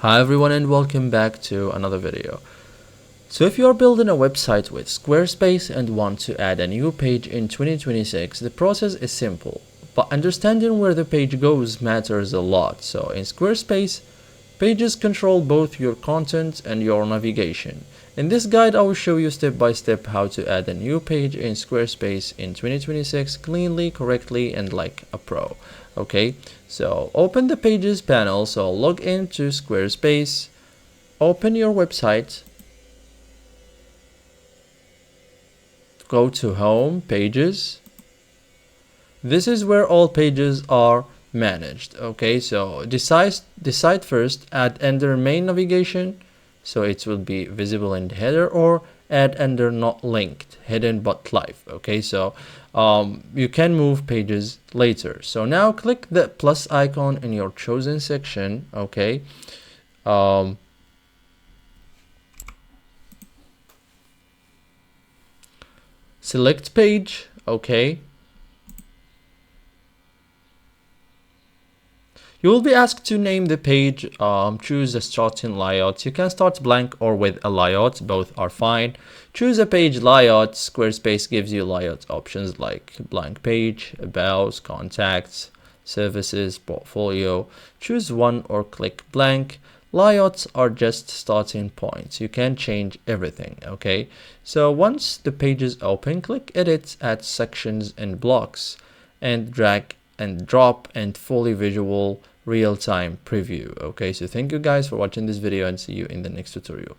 Hi everyone and welcome back to another video. So if you're building a website with Squarespace and want to add a new page in 2026, the process is simple, but understanding where the page goes matters a lot. So in Squarespace, pages control both your content and your navigation. In this guide, I will show you step by step how to add a new page in Squarespace in 2026 cleanly, correctly, and like a pro. Okay, so open the Pages panel. So log into Squarespace, open your website, go to Home, Pages. This is where all pages are managed. Okay, so decide first, add under main navigation, so it will be visible in the header, or add under not linked, hidden but live. Okay, so you can move pages later. So now click the plus icon in your chosen section. Okay, select page. Okay, you will be asked to name the page. Choose a starting layout. You can start blank or with a layout, both are fine. Choose a page layout. Squarespace gives you layout options like blank page, about, contacts, services, portfolio. Choose one or click blank. Layouts are just starting points. You can change everything. Okay, so once the page is open, click edit, add sections and blocks, and drag and drop and fully visual real-time preview. Okay, so thank you guys for watching this video and see you in the next tutorial.